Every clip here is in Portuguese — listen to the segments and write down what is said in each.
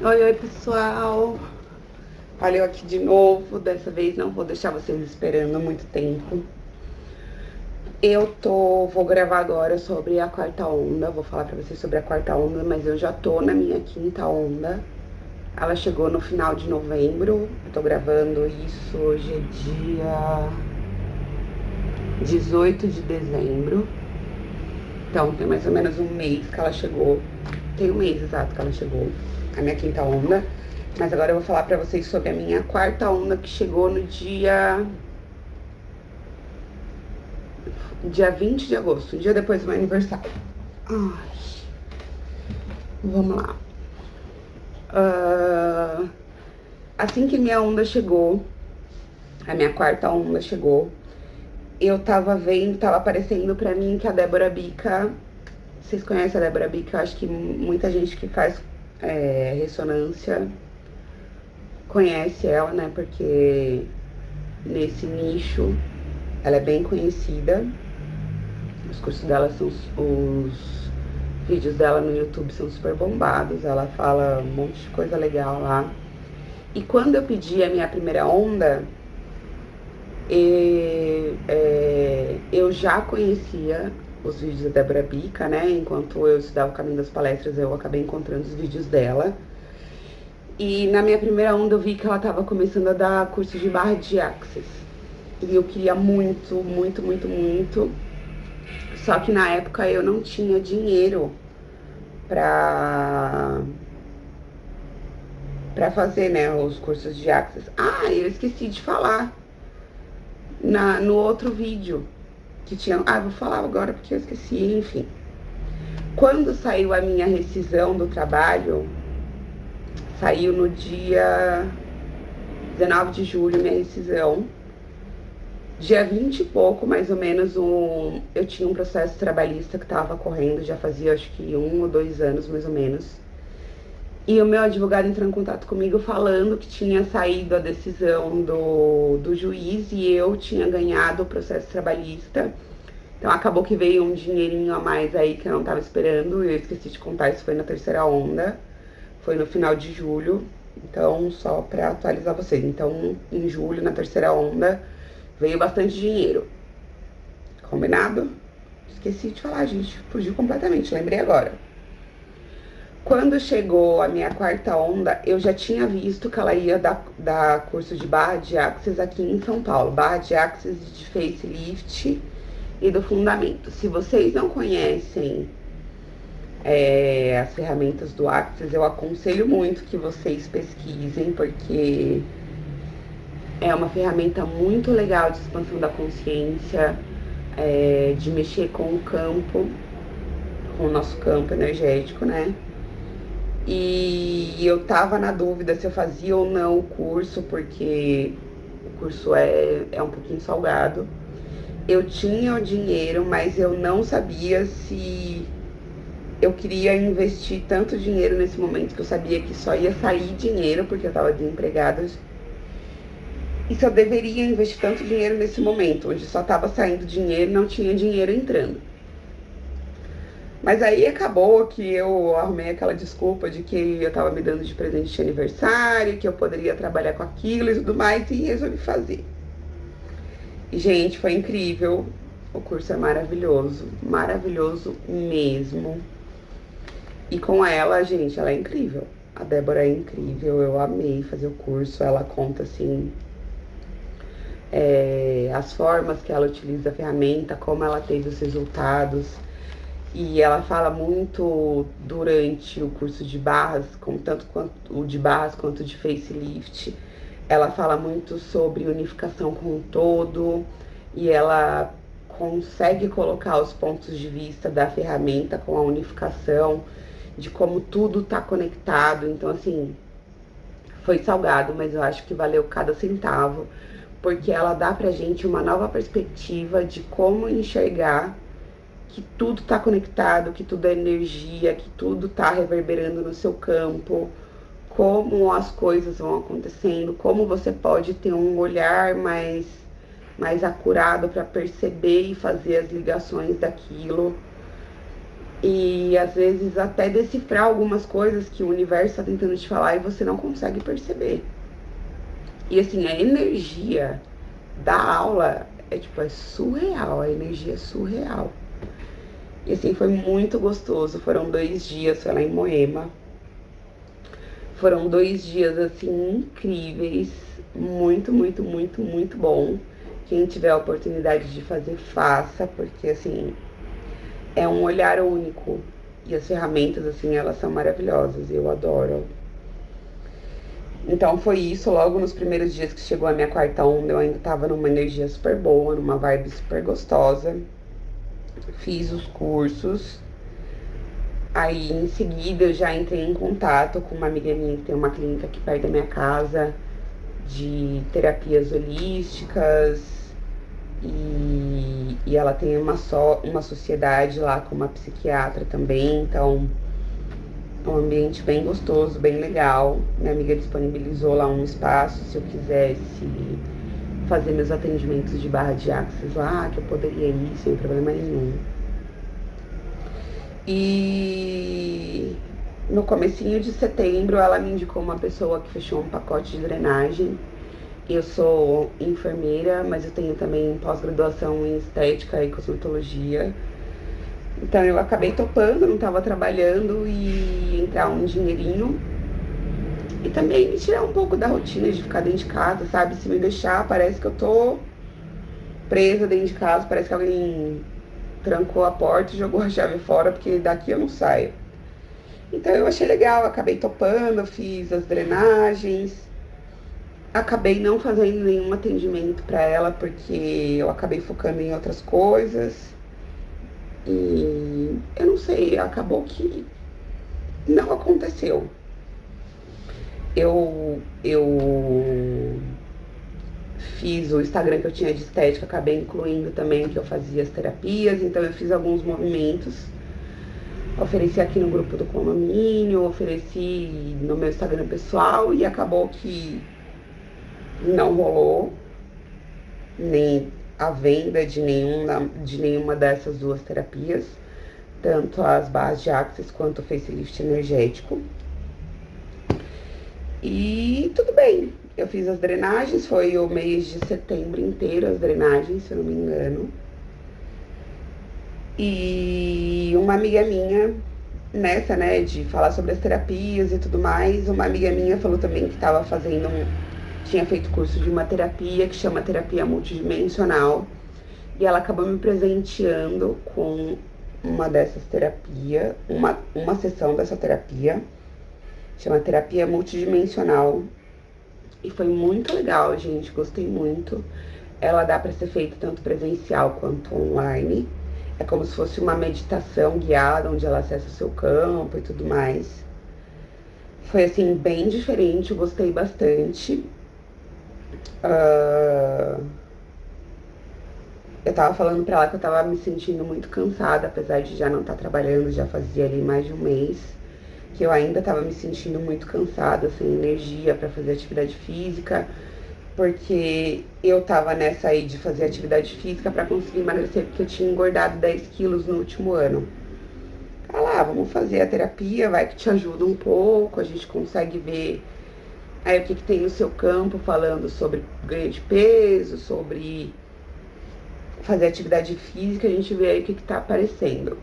Oi, oi, pessoal. Olha eu aqui de novo. Dessa vez não vou deixar vocês esperando muito tempo. Vou gravar agora sobre a quarta onda. Vou falar pra vocês sobre a quarta onda, mas eu já tô na minha quinta onda. Ela chegou no final de novembro. Eu tô gravando isso hoje é dia 18 de dezembro. Então tem mais ou menos um mês que ela chegou. Tem um mês exato que ela chegou, a minha quinta onda. Mas agora eu vou falar pra vocês sobre a minha quarta onda, que chegou no dia 20 de agosto, um dia depois do meu aniversário. Ai, vamos lá. Assim que minha onda chegou, a minha quarta onda chegou, eu tava vendo, tava aparecendo pra mim que a Débora Bica... Vocês conhecem a Débora Bica? Eu acho que muita gente que faz ressonância conhece ela, né? Porque nesse nicho ela é bem conhecida. Os cursos dela são... Os vídeos dela no YouTube são super bombados. Ela fala um monte de coisa legal lá. E quando eu pedi a minha primeira onda, eu já conhecia os vídeos da Débora Bica, né? Enquanto eu estudava o caminho das palestras, eu acabei encontrando os vídeos dela. E na minha primeira onda eu vi que ela tava começando a dar curso de barra de axis. E eu queria muito, muito, muito, muito. Só que na época eu não tinha dinheiro pra fazer, né, os cursos de axis. Ah, eu esqueci de falar no outro vídeo que tinha... Ah, vou falar agora porque eu esqueci, enfim. Quando saiu a minha rescisão do trabalho, saiu no dia 19 de julho minha rescisão. Dia 20 e pouco, mais ou menos, eu tinha um processo trabalhista que tava correndo, já fazia acho que 1 ou 2 anos, mais ou menos. E o meu advogado entrou em contato comigo falando que tinha saído a decisão do juiz e eu tinha ganhado o processo trabalhista. Então acabou que veio um dinheirinho a mais aí que eu não tava esperando. Eu esqueci de contar, isso foi na terceira onda. Foi no final de julho. Então, só pra atualizar vocês. Então, em julho, na terceira onda, veio bastante dinheiro. Combinado? Esqueci de falar, gente. Fugiu completamente, lembrei agora. Quando chegou a minha quarta onda, eu já tinha visto que ela ia dar curso de barra de axis aqui em São Paulo. Barra de axis de facelift e do fundamento. Se vocês não conhecem as ferramentas do axis, eu aconselho muito que vocês pesquisem, porque é uma ferramenta muito legal de expansão da consciência, de mexer com o campo, com o nosso campo energético, né? E eu tava na dúvida se eu fazia ou não o curso, porque o curso é um pouquinho salgado. Eu tinha o dinheiro, mas eu não sabia se eu queria investir tanto dinheiro nesse momento, que eu sabia que só ia sair dinheiro, porque eu tava desempregada. E se eu deveria investir tanto dinheiro nesse momento, onde só tava saindo dinheiro e não tinha dinheiro entrando. Mas aí acabou que eu arrumei aquela desculpa de que eu tava me dando de presente de aniversário, que eu poderia trabalhar com aquilo e tudo mais, e resolvi fazer. E, gente, foi incrível. O curso é maravilhoso, maravilhoso mesmo. E com ela, gente, ela é incrível. A Débora é incrível, eu amei fazer o curso. Ela conta, assim, as formas que ela utiliza a ferramenta, como ela teve os resultados. E ela fala muito durante o curso de barras, tanto o de barras quanto o de facelift. Ela fala muito sobre unificação com o todo e ela consegue colocar os pontos de vista da ferramenta com a unificação, de como tudo tá conectado. Então, assim, foi salgado, mas eu acho que valeu cada centavo, porque ela dá pra gente uma nova perspectiva de como enxergar que tudo tá conectado, que tudo é energia, que tudo tá reverberando no seu campo, como as coisas vão acontecendo, como você pode ter um olhar mais acurado para perceber e fazer as ligações daquilo. E às vezes até decifrar algumas coisas que o universo está tentando te falar e você não consegue perceber. E assim, a energia da aula é surreal, a energia é surreal. E assim, foi muito gostoso. Foram 2 dias, foi lá em Moema. Foram 2 dias assim incríveis, muito, muito, muito, muito bom. Quem tiver a oportunidade de fazer, faça, porque assim, é um olhar único. E as ferramentas, assim, elas são maravilhosas, eu adoro. Então foi isso, logo nos primeiros dias que chegou a minha quarta onda, eu ainda tava numa energia super boa, numa vibe super gostosa. Fiz os cursos. Aí em seguida eu já entrei em contato com uma amiga minha que tem uma clínica aqui perto da minha casa de terapias holísticas e ela tem uma sociedade lá com uma psiquiatra também, então é um ambiente bem gostoso, bem legal. Minha amiga disponibilizou lá um espaço se eu quisesse fazer meus atendimentos de barra de axis lá, que eu poderia ir sem problema nenhum. E no comecinho de setembro ela me indicou uma pessoa que fechou um pacote de drenagem. Eu sou enfermeira, mas eu tenho também pós-graduação em estética e cosmetologia. Então eu acabei topando, não estava trabalhando e entrar um dinheirinho. E também me tirar um pouco da rotina de ficar dentro de casa, sabe? Se me deixar, parece que eu tô presa dentro de casa, parece que alguém trancou a porta e jogou a chave fora, porque daqui eu não saio. Então eu achei legal, acabei topando, fiz as drenagens. Acabei não fazendo nenhum atendimento para ela, porque eu acabei focando em outras coisas. E eu não sei, acabou que não aconteceu. Eu fiz o Instagram que eu tinha de estética, acabei incluindo também que eu fazia as terapias, então eu fiz alguns movimentos. Ofereci aqui no grupo do condomínio, ofereci no meu Instagram pessoal e acabou que não rolou nem a venda de nenhuma dessas 2 terapias, tanto as bases de Axis quanto o facelift energético. E tudo bem, eu fiz as drenagens, foi o mês de setembro inteiro as drenagens, se eu não me engano. E uma amiga minha, nessa, né, de falar sobre as terapias e tudo mais, uma amiga minha falou também que estava fazendo tinha feito curso de uma terapia que chama terapia multidimensional. E ela acabou me presenteando com uma dessas terapias, uma sessão dessa terapia, chama terapia multidimensional. E foi muito legal, gente, gostei muito. Ela dá para ser feita tanto presencial quanto online. É como se fosse uma meditação guiada, onde ela acessa o seu campo e tudo mais. Foi, assim, bem diferente, eu gostei bastante. Eu tava falando pra ela que eu tava me sentindo muito cansada, apesar de já não estar trabalhando, já fazia ali mais de um mês, que eu ainda tava me sentindo muito cansada, sem energia pra fazer atividade física, porque eu tava nessa aí de fazer atividade física pra conseguir emagrecer, porque eu tinha engordado 10 quilos no último ano. Vamos fazer a terapia, vai que te ajuda um pouco, a gente consegue ver aí o que tem no seu campo, falando sobre ganho de peso, sobre fazer atividade física, a gente vê aí o que tá aparecendo.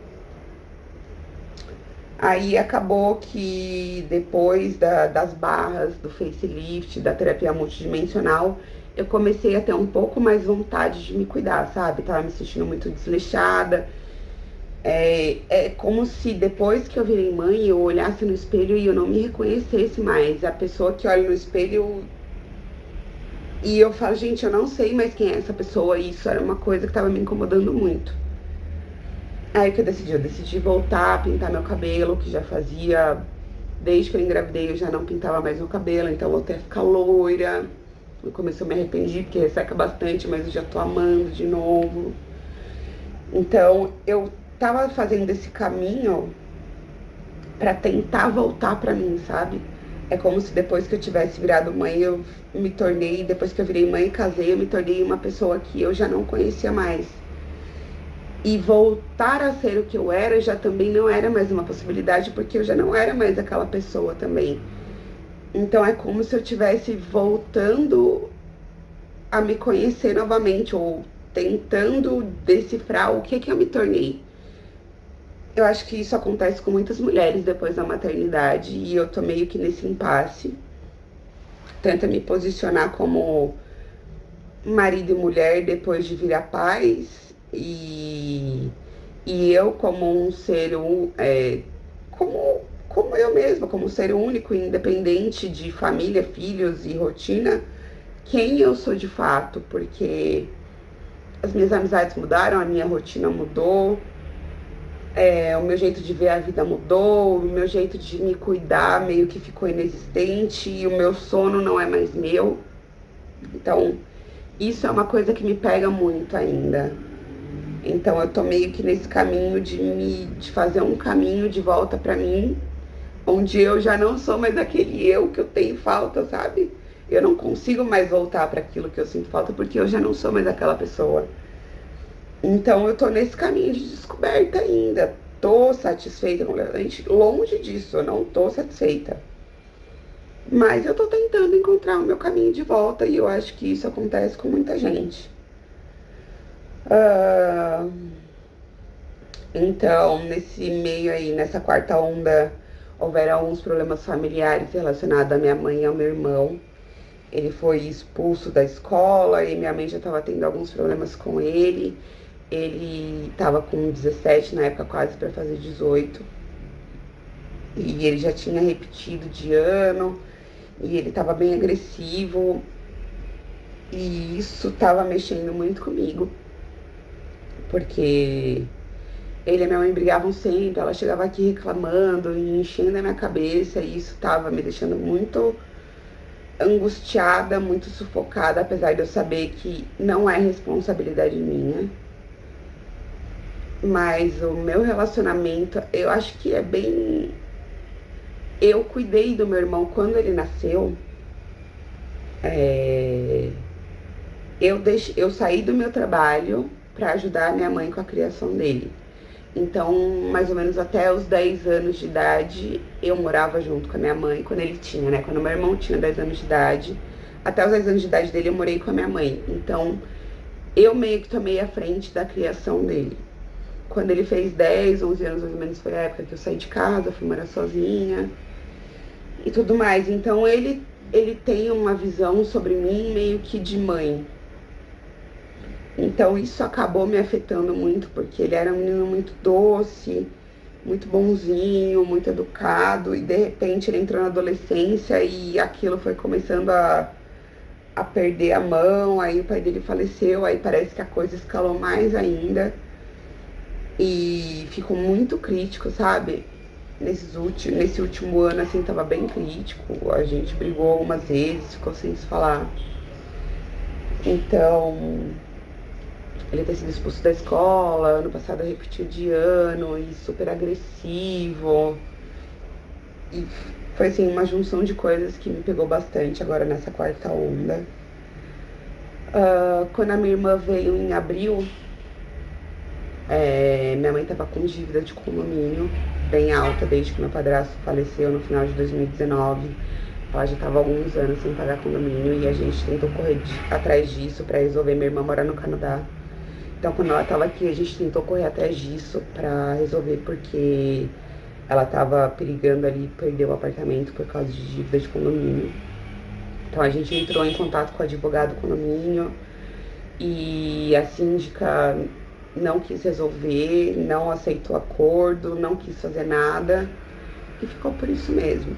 Aí acabou que depois das barras, do facelift, da terapia multidimensional, eu comecei a ter um pouco mais vontade de me cuidar, sabe? Tava me sentindo muito desleixada. É como se depois que eu virei mãe, eu olhasse no espelho e eu não me reconhecesse mais. A pessoa que olha no espelho e eu falo, gente, eu não sei mais quem é essa pessoa. E isso era uma coisa que tava me incomodando muito. Aí que eu decidi voltar a pintar meu cabelo, que já fazia, desde que eu engravidei eu já não pintava mais meu cabelo, então eu voltei a ficar loira. No começo eu me arrependi, porque resseca bastante, mas eu já tô amando de novo. Então eu tava fazendo esse caminho pra tentar voltar pra mim, sabe? É como se depois que eu tivesse virado mãe, eu me tornei, depois que eu virei mãe e casei, eu me tornei uma pessoa que eu já não conhecia mais. E voltar a ser o que eu era já também não era mais uma possibilidade, porque eu já não era mais aquela pessoa também. Então é como se eu estivesse voltando a me conhecer novamente, ou tentando decifrar o que eu me tornei. Eu acho que isso acontece com muitas mulheres depois da maternidade, e eu tô meio que nesse impasse. Tenta me posicionar como marido e mulher depois de virar pais, e eu como um ser, como eu mesma, como um ser único, independente de família, filhos e rotina, quem eu sou de fato, porque as minhas amizades mudaram, a minha rotina mudou, o meu jeito de ver a vida mudou, o meu jeito de me cuidar meio que ficou inexistente, e o meu sono não é mais meu. Então, isso é uma coisa que me pega muito ainda. Então, eu tô meio que nesse caminho de fazer um caminho de volta pra mim, onde eu já não sou mais aquele eu que eu tenho falta, sabe? Eu não consigo mais voltar para aquilo que eu sinto falta, porque eu já não sou mais aquela pessoa. Então eu tô nesse caminho de descoberta ainda. Tô satisfeita completamente, longe disso, eu não tô satisfeita. Mas eu tô tentando encontrar o meu caminho de volta, e eu acho que isso acontece com muita gente. Ah, então, nesse meio aí, nessa quarta onda, houveram alguns problemas familiares relacionados à minha mãe e ao meu irmão. Ele foi expulso da escola e minha mãe já estava tendo alguns problemas com ele. Ele estava com 17 na época, quase para fazer 18. E ele já tinha repetido de ano. E ele estava bem agressivo. E isso estava mexendo muito comigo. Porque ele e minha mãe brigavam sempre. Ela chegava aqui reclamando e enchendo a minha cabeça. E isso estava me deixando muito angustiada, muito sufocada, apesar de eu saber que não é responsabilidade minha. Mas o meu relacionamento, eu acho que é bem... Eu cuidei do meu irmão quando ele nasceu. Eu saí do meu trabalho para ajudar a minha mãe com a criação dele. Então, mais ou menos até os 10 anos de idade, eu morava junto com a minha mãe, quando ele tinha, né? Quando meu irmão tinha 10 anos de idade, até os 10 anos de idade dele, eu morei com a minha mãe. Então, eu meio que tomei a frente da criação dele. Quando ele fez 10, 11 anos, mais ou menos, foi a época que eu saí de casa, fui morar sozinha e tudo mais. Então, ele tem uma visão sobre mim meio que de mãe. Então isso acabou me afetando muito, porque ele era um menino muito doce, muito bonzinho, muito educado, e de repente ele entrou na adolescência e aquilo foi começando a perder a mão. Aí o pai dele faleceu, aí parece que a coisa escalou mais ainda e ficou muito crítico, sabe? Nesse último ano, assim, tava bem crítico, a gente brigou algumas vezes, ficou sem se falar. Então... ele ter sido expulso da escola, ano passado repetiu de ano, e super agressivo. E foi assim, uma junção de coisas que me pegou bastante agora nessa quarta onda. Quando a minha irmã veio em abril, minha mãe tava com dívida de condomínio bem alta desde que meu padrasto faleceu no final de 2019. Ela já tava há alguns anos sem pagar condomínio, e a gente tentou correr atrás disso pra resolver. Minha irmã mora no Canadá. Então, quando ela estava aqui, a gente tentou correr atrás disso para resolver, porque ela estava perigando ali perder o apartamento por causa de dívida de condomínio. Então, a gente entrou em contato com o advogado do condomínio e a síndica não quis resolver, não aceitou acordo, não quis fazer nada e ficou por isso mesmo.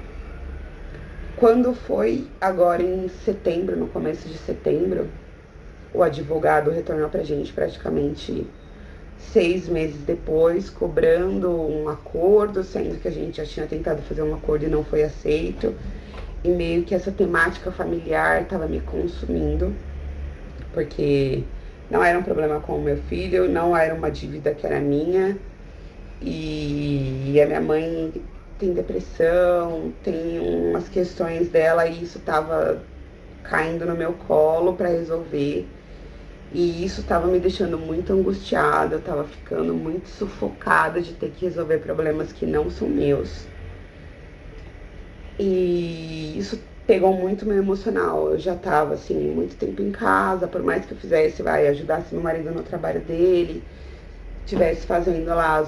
Quando foi agora em setembro, no começo de setembro, o advogado retornou pra gente praticamente 6 meses depois, cobrando um acordo, sendo que a gente já tinha tentado fazer um acordo e não foi aceito. E meio que essa temática familiar estava me consumindo, porque não era um problema com o meu filho, não era uma dívida que era minha. E a minha mãe tem depressão, tem umas questões dela, e isso estava caindo no meu colo para resolver. E isso estava me deixando muito angustiada, eu estava ficando muito sufocada de ter que resolver problemas que não são meus. E isso pegou muito meu emocional. Eu já estava assim, muito tempo em casa, por mais que eu fizesse, ajudasse meu marido no trabalho dele, tivesse fazendo lá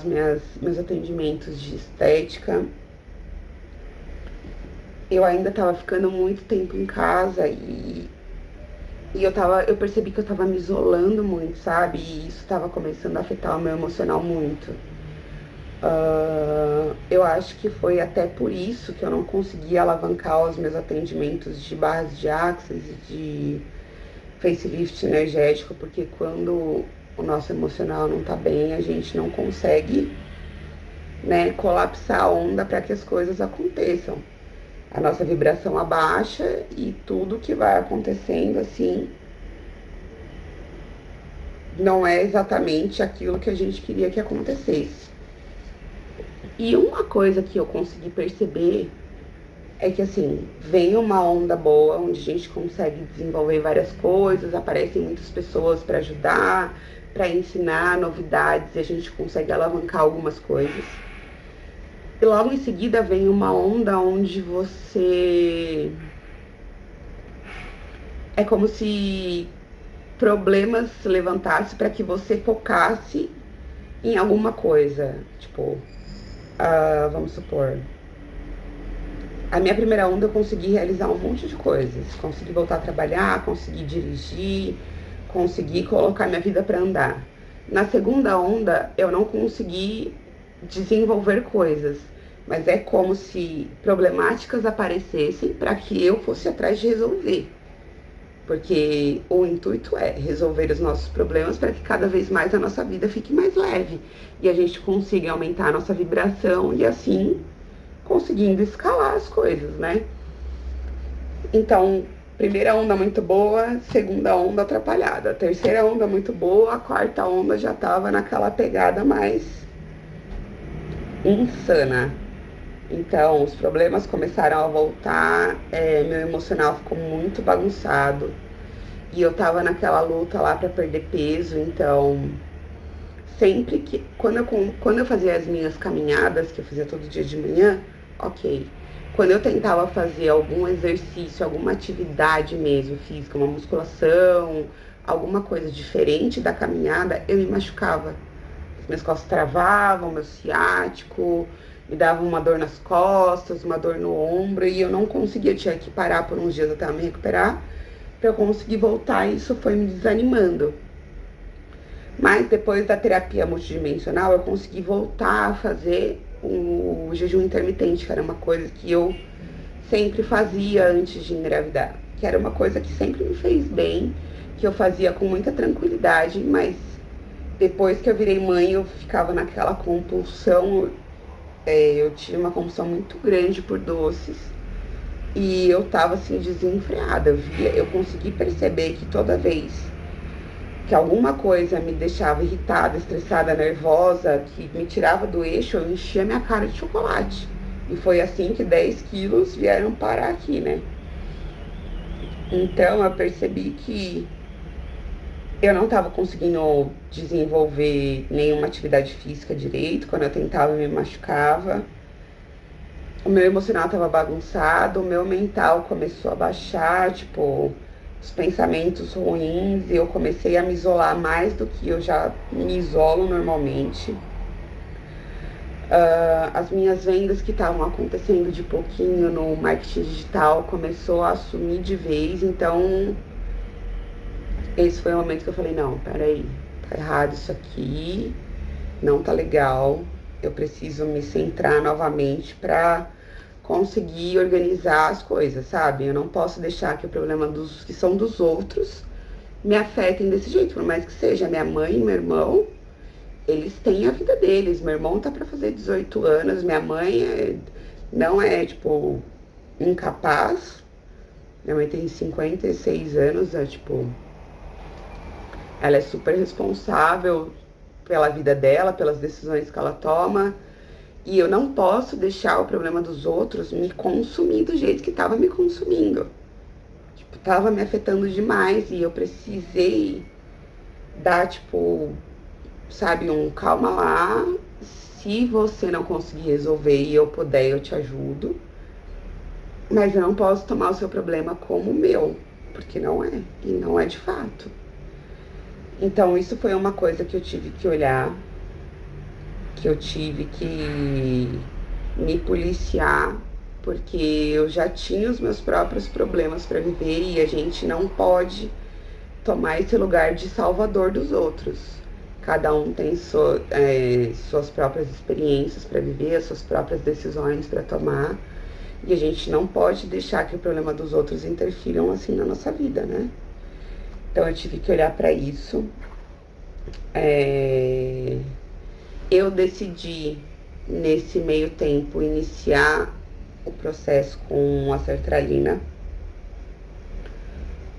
meus atendimentos de estética. Eu ainda estava ficando muito tempo em casa e eu percebi que eu tava me isolando muito, sabe? E isso tava começando a afetar o meu emocional muito. Eu acho que foi até por isso que eu não consegui alavancar os meus atendimentos de barras de axis e de facelift energético, porque quando o nosso emocional não tá bem, a gente não consegue, né, colapsar a onda para que as coisas aconteçam. A nossa vibração abaixa e tudo que vai acontecendo assim não é exatamente aquilo que a gente queria que acontecesse. E uma coisa que eu consegui perceber é que, assim, vem uma onda boa, onde a gente consegue desenvolver várias coisas, aparecem muitas pessoas para ajudar, para ensinar novidades, e a gente consegue alavancar algumas coisas. E logo em seguida vem uma onda onde você... É como se problemas se levantassem para que você focasse em alguma coisa. Tipo, vamos supor, a minha primeira onda eu consegui realizar um monte de coisas. Consegui voltar a trabalhar, consegui dirigir, consegui colocar minha vida para andar. Na segunda onda eu não consegui desenvolver coisas, mas é como se problemáticas aparecessem para que eu fosse atrás de resolver. Porque o intuito é resolver os nossos problemas para que cada vez mais a nossa vida fique mais leve e a gente consiga aumentar a nossa vibração e assim conseguindo escalar as coisas, né? Então, primeira onda muito boa, segunda onda atrapalhada, terceira onda muito boa, a quarta onda já tava naquela pegada mais insana. Então, os problemas começaram a voltar, meu emocional ficou muito bagunçado. E eu tava naquela luta lá pra perder peso, então... Sempre que... Quando eu fazia as minhas caminhadas, que eu fazia todo dia de manhã, ok. Quando eu tentava fazer algum exercício, alguma atividade mesmo física, uma musculação, alguma coisa diferente da caminhada, eu me machucava. As minhas costas travavam, meu ciático... Me dava uma dor nas costas, uma dor no ombro e eu não conseguia, eu tinha que parar por uns dias até me recuperar para eu conseguir voltar e isso foi me desanimando. Mas depois da terapia multidimensional eu consegui voltar a fazer o jejum intermitente, que era uma coisa que eu sempre fazia antes de engravidar, que era uma coisa que sempre me fez bem, que eu fazia com muita tranquilidade, mas depois que eu virei mãe eu ficava naquela compulsão. Eu tinha uma compulsão muito grande por doces e eu tava assim desenfreada. Eu consegui perceber que toda vez que alguma coisa me deixava irritada, estressada, nervosa, que me tirava do eixo, eu enchia minha cara de chocolate. E foi assim que 10 quilos vieram parar aqui, né? Então eu percebi que eu não estava conseguindo desenvolver nenhuma atividade física direito. Quando eu tentava, eu me machucava. O meu emocional estava bagunçado, o meu mental começou a baixar, tipo, os pensamentos ruins. E eu comecei a me isolar mais do que eu já me isolo normalmente. As minhas vendas que estavam acontecendo de pouquinho no marketing digital começou a sumir de vez, então... Esse foi o momento que eu falei, não, peraí, tá errado isso aqui, não tá legal, eu preciso me centrar novamente pra conseguir organizar as coisas, sabe? Eu não posso deixar que o problema que são dos outros me afetem desse jeito, por mais que seja minha mãe e meu irmão, eles têm a vida deles, meu irmão tá pra fazer 18 anos, minha mãe não é, tipo, incapaz, minha mãe tem 56 anos, tipo... Ela é super responsável pela vida dela, pelas decisões que ela toma. E eu não posso deixar o problema dos outros me consumir do jeito que estava me consumindo. Tipo, tava me afetando demais e eu precisei dar, tipo, sabe, um calma lá, se você não conseguir resolver e eu puder, eu te ajudo, mas eu não posso tomar o seu problema como meu, porque não é, e não é de fato. Então isso foi uma coisa que eu tive que olhar, que eu tive que me policiar, porque eu já tinha os meus próprios problemas para viver e a gente não pode tomar esse lugar de salvador dos outros. Cada um tem suas próprias experiências para viver, as suas próprias decisões para tomar. E a gente não pode deixar que o problema dos outros interfiram assim na nossa vida, né? Então eu tive que olhar para isso. Eu decidi, nesse meio tempo, iniciar o processo com a sertralina,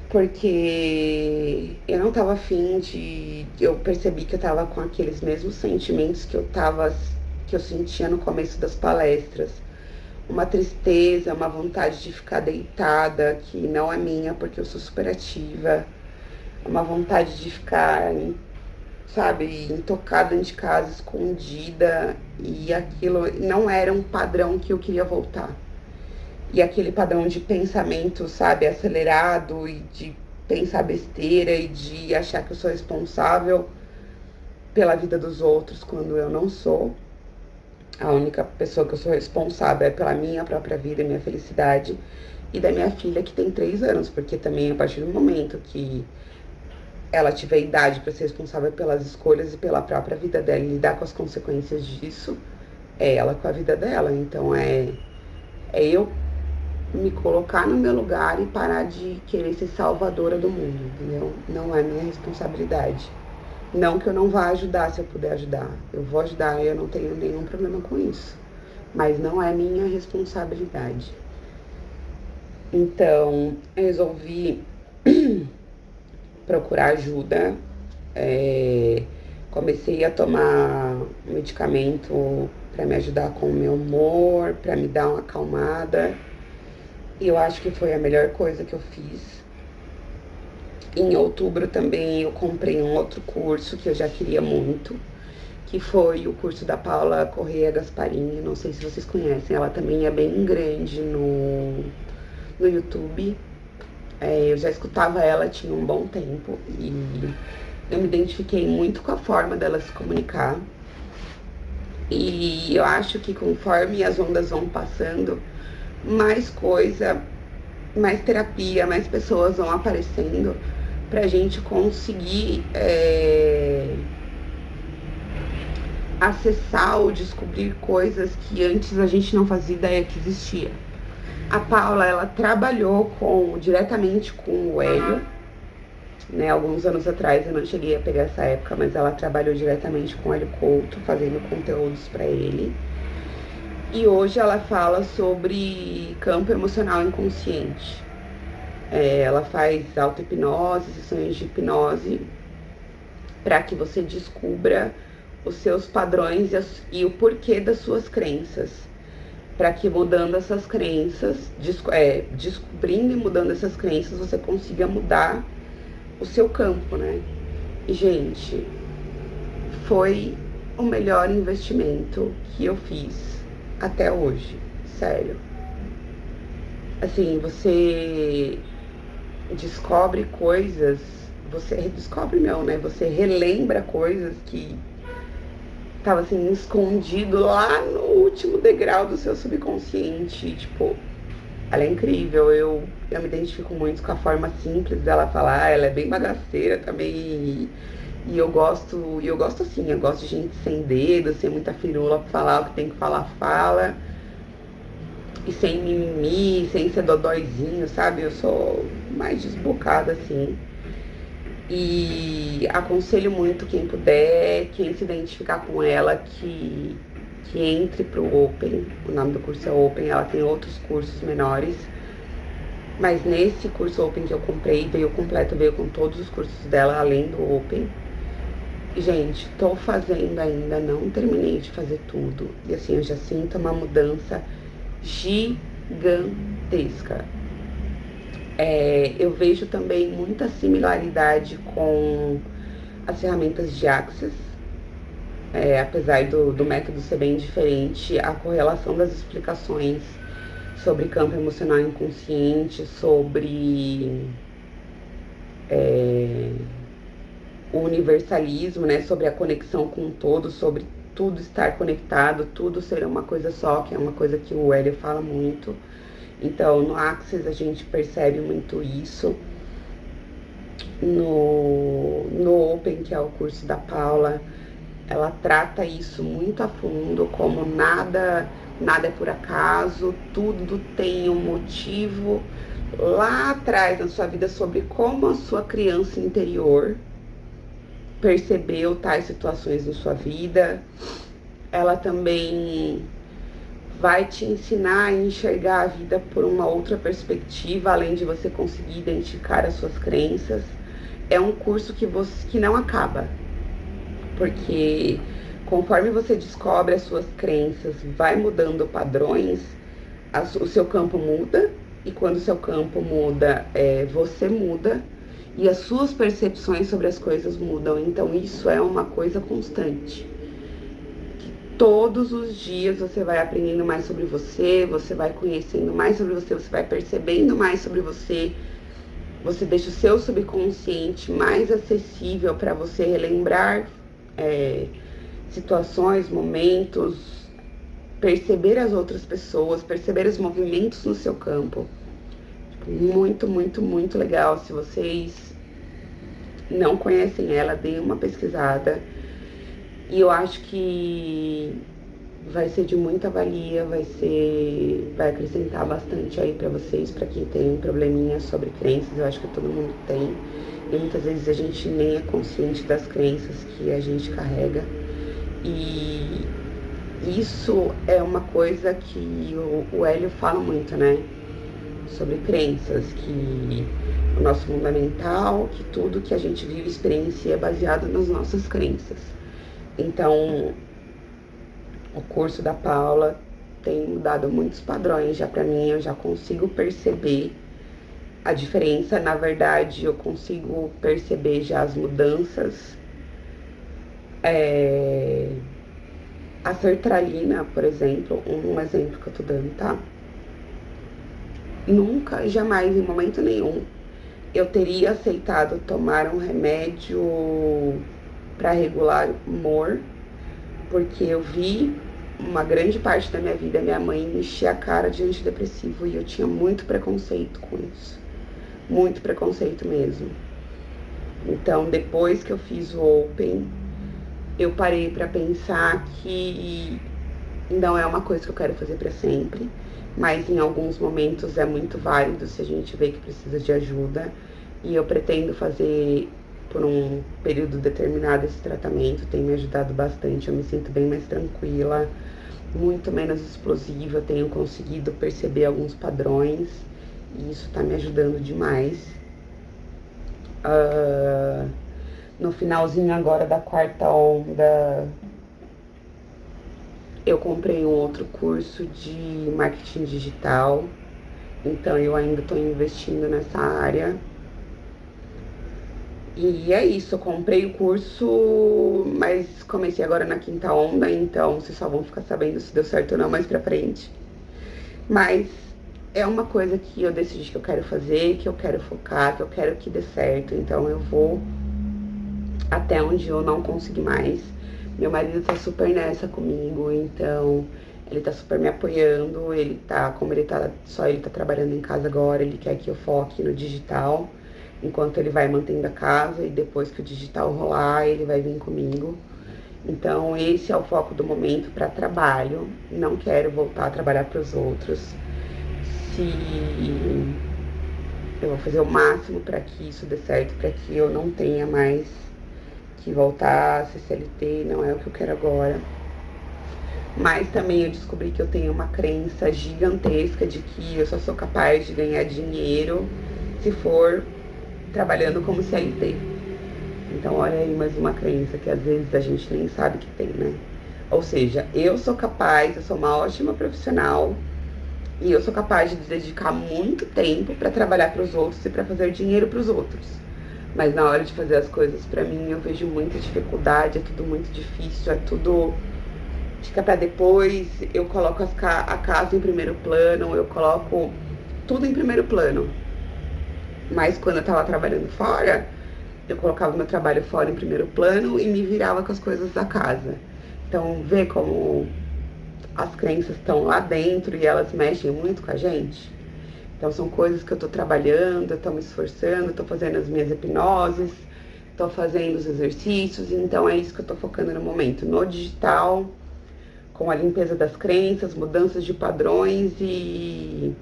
porque eu não tava afim de... Eu percebi que eu tava com aqueles mesmos sentimentos que eu sentia no começo das palestras. Uma tristeza, uma vontade de ficar deitada, que não é minha, porque eu sou super ativa. Uma vontade de ficar, sabe, intocada dentro de casa, escondida. E aquilo não era um padrão que eu queria voltar. E aquele padrão de pensamento, sabe, acelerado e de pensar besteira e de achar que eu sou responsável pela vida dos outros quando eu não sou. A única pessoa que eu sou responsável é pela minha própria vida, minha felicidade e da minha filha que tem 3 anos, porque também a partir do momento que ela tiver idade para ser responsável pelas escolhas e pela própria vida dela e lidar com as consequências disso, é ela com a vida dela. Então é eu me colocar no meu lugar e parar de querer ser salvadora do mundo, entendeu? Não é minha responsabilidade. Não que eu não vá ajudar se eu puder ajudar. Eu vou ajudar e eu não tenho nenhum problema com isso. Mas não é minha responsabilidade. Então, eu resolvi procurar ajuda. Comecei a tomar medicamento para me ajudar com o meu humor, para me dar uma acalmada. E eu acho que foi a melhor coisa que eu fiz. Em outubro também eu comprei um outro curso que eu já queria muito, que foi o curso da Paula Correia Gasparini. Não sei se vocês conhecem, ela também é bem grande no YouTube. Eu já escutava ela tinha um bom tempo e eu me identifiquei muito com a forma dela se comunicar. E eu acho que conforme as ondas vão passando, mais coisa, mais terapia, mais pessoas vão aparecendo pra gente conseguir acessar ou descobrir coisas que antes a gente não fazia ideia que existia. A Paula, ela trabalhou diretamente com o Hélio, né? Alguns anos atrás, eu não cheguei a pegar essa época, mas ela trabalhou diretamente com o Hélio Couto, fazendo conteúdos para ele. E hoje ela fala sobre campo emocional inconsciente. Ela faz auto-hipnose, sessões de hipnose, para que você descubra os seus padrões e o porquê das suas crenças. Para que mudando essas crenças, descobrindo e mudando essas crenças, você consiga mudar o seu campo, né? E, gente, foi o melhor investimento que eu fiz até hoje, sério. Assim, você descobre coisas, você redescobre não, né? Você relembra coisas que tava assim, escondido lá no último degrau do seu subconsciente. Tipo, ela é incrível, eu me identifico muito com a forma simples dela falar, ela é bem bagaceira também. E eu gosto assim, eu gosto de gente sem dedo, sem muita firula pra falar o que tem que falar, fala. E sem mimimi, sem ser dodóizinho, sabe? Eu sou mais desbocada, assim. E aconselho muito quem puder, quem se identificar com ela, que entre pro Open. O nome do curso é Open, ela tem outros cursos menores. Mas nesse curso Open que eu comprei, veio completo, veio com todos os cursos dela, além do Open. Gente, tô fazendo ainda, não terminei de fazer tudo. E assim, eu já sinto uma mudança gigantesca. Eu vejo também muita similaridade com as ferramentas de Access. Apesar do método ser bem diferente, a correlação das explicações sobre campo emocional inconsciente, sobre o universalismo, né, sobre a conexão com o todo, sobre tudo estar conectado, tudo ser uma coisa só, que é uma coisa que o Hélio fala muito. Então, no Access a gente percebe muito isso. No Open, que é o curso da Paula, ela trata isso muito a fundo, como nada é por acaso, tudo tem um motivo lá atrás na sua vida, sobre como a sua criança interior percebeu tais situações na sua vida. Ela também vai te ensinar a enxergar a vida por uma outra perspectiva, além de você conseguir identificar as suas crenças. É um curso que não acaba, porque conforme você descobre as suas crenças, vai mudando padrões, o seu campo muda, e quando o seu campo muda, você muda, e as suas percepções sobre as coisas mudam. Então isso é uma coisa constante. Todos os dias você vai aprendendo mais sobre você, você vai conhecendo mais sobre você, você vai percebendo mais sobre você. Você deixa o seu subconsciente mais acessível para você relembrar situações, momentos, perceber as outras pessoas, perceber os movimentos no seu campo. Muito, muito, muito legal. Se vocês não conhecem ela, deem uma pesquisada. E eu acho que vai ser de muita valia, vai acrescentar bastante aí pra vocês, pra quem tem um probleminha sobre crenças. Eu acho que todo mundo tem. E muitas vezes a gente nem é consciente das crenças que a gente carrega. E isso é uma coisa que o Hélio fala muito, né? Sobre crenças, que o nosso mundo é mental, que tudo que a gente vive e experiencia é baseado nas nossas crenças. Então, o curso da Paula tem mudado muitos padrões já pra mim, eu já consigo perceber a diferença. Na verdade, eu consigo perceber já as mudanças. A sertralina, por exemplo, um exemplo que eu tô dando, tá? Nunca, jamais, em momento nenhum, eu teria aceitado tomar um remédio para regular o humor, porque eu vi uma grande parte da minha vida minha mãe encher a cara de antidepressivo e eu tinha muito preconceito com isso, muito preconceito mesmo. Então, depois que eu fiz o Open, eu parei para pensar que não é uma coisa que eu quero fazer para sempre, mas em alguns momentos é muito válido se a gente vê que precisa de ajuda, e eu pretendo fazer por um período determinado esse tratamento. Tem me ajudado bastante, eu me sinto bem mais tranquila, muito menos explosiva, tenho conseguido perceber alguns padrões e isso tá me ajudando demais. No finalzinho agora da quarta onda, eu comprei um outro curso de marketing digital, então eu ainda estou investindo nessa área. E é isso, eu comprei o curso, mas comecei agora na quinta onda, então vocês só vão ficar sabendo se deu certo ou não mais pra frente. Mas é uma coisa que eu decidi que eu quero fazer, que eu quero focar, que eu quero que dê certo, então eu vou até onde eu não conseguir mais. Meu marido tá super nessa comigo, então ele tá super me apoiando, como ele tá trabalhando em casa agora, ele quer que eu foque no digital, enquanto ele vai mantendo a casa, e depois que o digital rolar, ele vai vir comigo. Então esse é o foco do momento para trabalho, não quero voltar a trabalhar para os outros. Eu vou fazer o máximo para que isso dê certo, para que eu não tenha mais que voltar a ser CLT, não é o que eu quero agora. Mas também eu descobri que eu tenho uma crença gigantesca de que eu só sou capaz de ganhar dinheiro se for trabalhando como CLT. Então olha aí mais uma crença que às vezes a gente nem sabe que tem, né? Ou seja, eu sou uma ótima profissional e eu sou capaz de dedicar muito tempo para trabalhar para os outros e para fazer dinheiro para os outros. Mas na hora de fazer as coisas, pra mim, eu vejo muita dificuldade, é tudo muito difícil, é tudo fica pra depois, eu coloco a casa em primeiro plano, eu coloco tudo em primeiro plano. Mas quando eu tava trabalhando fora, eu colocava meu trabalho fora em primeiro plano e me virava com as coisas da casa. Então, vê como as crenças estão lá dentro e elas mexem muito com a gente. Então, são coisas que eu tô trabalhando, eu tô me esforçando, tô fazendo as minhas hipnoses, tô fazendo os exercícios, então é isso que eu tô focando no momento, no digital, com a limpeza das crenças, mudanças de padrões e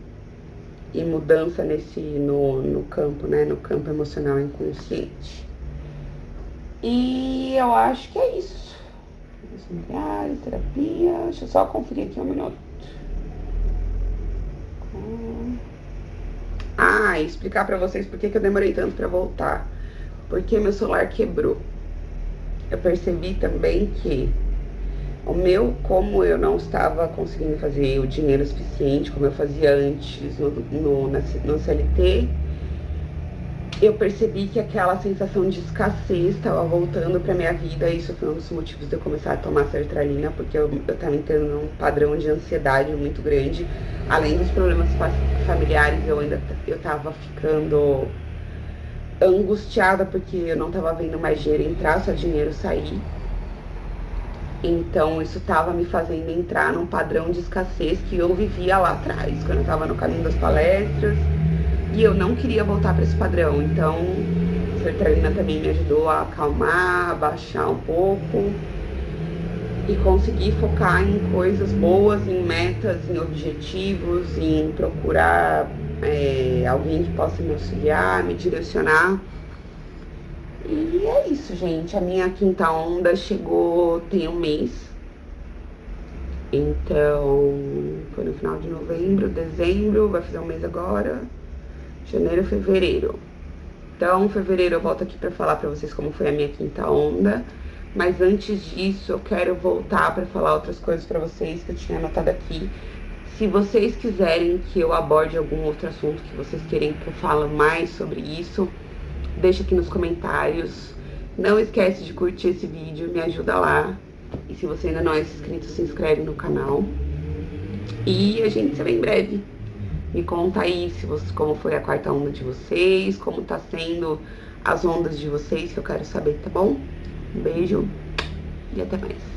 mudança no campo, né? No campo emocional inconsciente. E eu acho que é isso. Familiares, terapia. Deixa eu só conferir aqui um minuto. E explicar pra vocês por que eu demorei tanto pra voltar. Porque meu celular quebrou. Eu percebi também que como eu não estava conseguindo fazer o dinheiro suficiente, como eu fazia antes no CLT, eu percebi que aquela sensação de escassez estava voltando para minha vida. Isso foi um dos motivos de eu começar a tomar sertralina, porque eu estava entrando num padrão de ansiedade muito grande. Além dos problemas familiares, eu estava ficando angustiada, porque eu não estava vendo mais dinheiro entrar, só dinheiro sair. Então, isso estava me fazendo entrar num padrão de escassez que eu vivia lá atrás, quando eu estava no caminho das palestras. E eu não queria voltar para esse padrão. Então, a sertralina também me ajudou a acalmar, a baixar um pouco. E conseguir focar em coisas boas, em metas, em objetivos, em procurar alguém que possa me auxiliar, me direcionar. E é isso, gente. A minha quinta onda chegou tem um mês. Então, foi no final de novembro, dezembro, vai fazer um mês agora. Janeiro, fevereiro. Então, fevereiro eu volto aqui pra falar pra vocês como foi a minha quinta onda. Mas antes disso, eu quero voltar pra falar outras coisas pra vocês que eu tinha anotado aqui. Se vocês quiserem que eu aborde algum outro assunto, que vocês querem que eu fale mais sobre isso, deixa aqui nos comentários. Não esquece de curtir esse vídeo, me ajuda lá. E se você ainda não é inscrito, se inscreve no canal. E a gente se vê em breve. Me conta aí como foi a quarta onda de vocês, como tá sendo as ondas de vocês, que eu quero saber, tá bom? Um beijo e até mais.